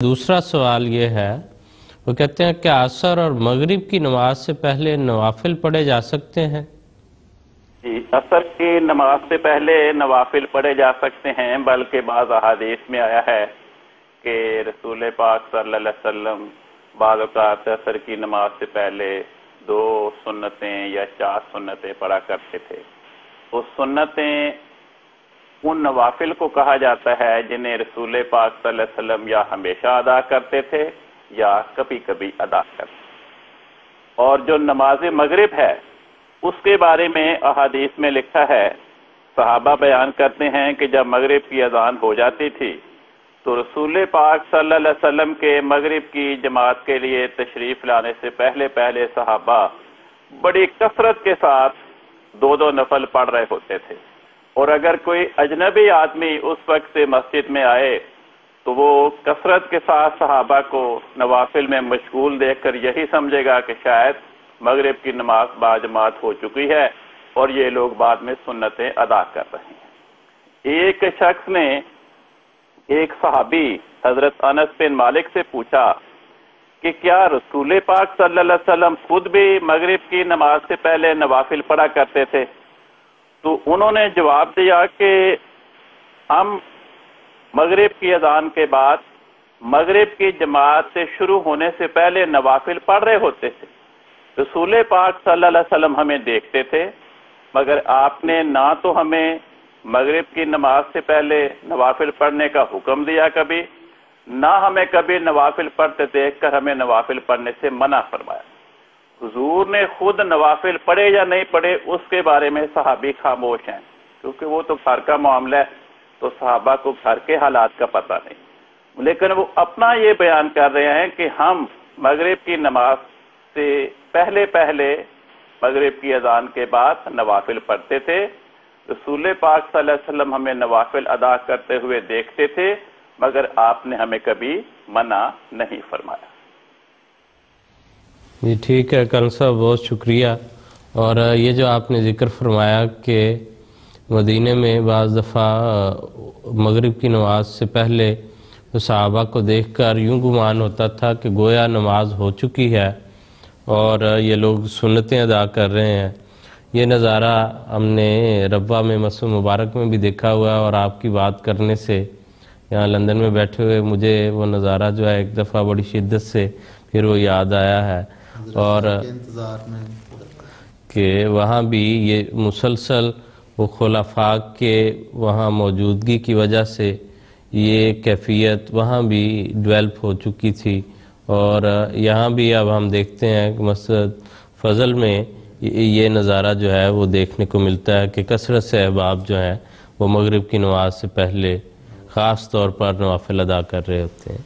دوسرا سوال یہ ہے، وہ کہتے ہیں کہ عصر اور مغرب کی نماز سے پہلے نوافل پڑھے جا سکتے ہیں؟ جی، عصر کی نماز سے پہلے نوافل پڑھے جا سکتے ہیں، بلکہ بعض احادیث میں آیا ہے کہ رسول پاک صلی اللہ علیہ وسلم بعض اوقات عصر کی نماز سے پہلے 2 سنتیں یا 4 سنتیں پڑھا کرتے تھے۔ وہ سنتیں ان نوافل کو کہا جاتا ہے جنہیں رسول پاک صلی اللہ علیہ وسلم یا ہمیشہ ادا کرتے تھے یا کبھی کبھی ادا کرتے تھے۔ اور جو نماز مغرب ہے اس کے بارے میں احادیث میں لکھا ہے، صحابہ بیان کرتے ہیں کہ جب مغرب کی اذان ہو جاتی تھی تو رسول پاک صلی اللہ علیہ وسلم کے مغرب کی جماعت کے لیے تشریف لانے سے پہلے صحابہ بڑی کثرت کے ساتھ 2 نفل پڑھ رہے ہوتے تھے، اور اگر کوئی اجنبی آدمی اس وقت سے مسجد میں آئے تو وہ کثرت کے ساتھ صحابہ کو نوافل میں مشغول دیکھ کر یہی سمجھے گا کہ شاید مغرب کی نماز باجماعت ہو چکی ہے اور یہ لوگ بعد میں سنتیں ادا کر رہے ہیں۔ ایک شخص نے ایک صحابی حضرت انس بن مالک سے پوچھا کہ کیا رسول پاک صلی اللہ علیہ وسلم خود بھی مغرب کی نماز سے پہلے نوافل پڑھا کرتے تھے؟ تو انہوں نے جواب دیا کہ ہم مغرب کی اذان کے بعد مغرب کی جماعت سے شروع ہونے سے پہلے نوافل پڑھ رہے ہوتے تھے۔ رسول پاک صلی اللہ علیہ وسلم ہمیں دیکھتے تھے، مگر آپ نے نہ تو ہمیں مغرب کی نماز سے پہلے نوافل پڑھنے کا حکم دیا کبھی، نہ ہمیں کبھی نوافل پڑھتے دیکھ کر ہمیں نوافل پڑھنے سے منع فرمایا۔ حضور نے خود نوافل پڑھے یا نہیں پڑھے اس کے بارے میں صحابی خاموش ہیں، کیونکہ وہ تو گھر کا معاملہ ہے، تو صحابہ کو گھر کے حالات کا پتہ نہیں، لیکن وہ اپنا یہ بیان کر رہے ہیں کہ ہم مغرب کی نماز سے پہلے مغرب کی اذان کے بعد نوافل پڑھتے تھے۔ رسول پاک صلی اللہ علیہ وسلم ہمیں نوافل ادا کرتے ہوئے دیکھتے تھے، مگر آپ نے ہمیں کبھی منع نہیں فرمایا۔ جی ٹھیک ہے کرن صاحب، بہت شکریہ۔ اور یہ جو آپ نے ذکر فرمایا کہ مدینے میں بعض دفعہ مغرب کی نماز سے پہلے صحابہ کو دیکھ کر یوں گمان ہوتا تھا کہ گویا نماز ہو چکی ہے اور یہ لوگ سنتیں ادا کر رہے ہیں، یہ نظارہ ہم نے ربوہ میں مسجد مبارک میں بھی دیکھا ہوا ہے، اور آپ کی بات کرنے سے یہاں لندن میں بیٹھے ہوئے مجھے وہ نظارہ جو ہے ایک دفعہ بڑی شدت سے پھر وہ یاد آیا ہے، اور کہ وہاں بھی یہ مسلسل وہ خلفاء کے وہاں موجودگی کی وجہ سے یہ کیفیت وہاں بھی ڈیولپ ہو چکی تھی، اور یہاں بھی اب ہم دیکھتے ہیں کہ مسجد فضل میں یہ نظارہ جو ہے وہ دیکھنے کو ملتا ہے کہ کثرت سے احباب جو ہیں وہ مغرب کی نماز سے پہلے خاص طور پر نوافل ادا کر رہے ہوتے ہیں۔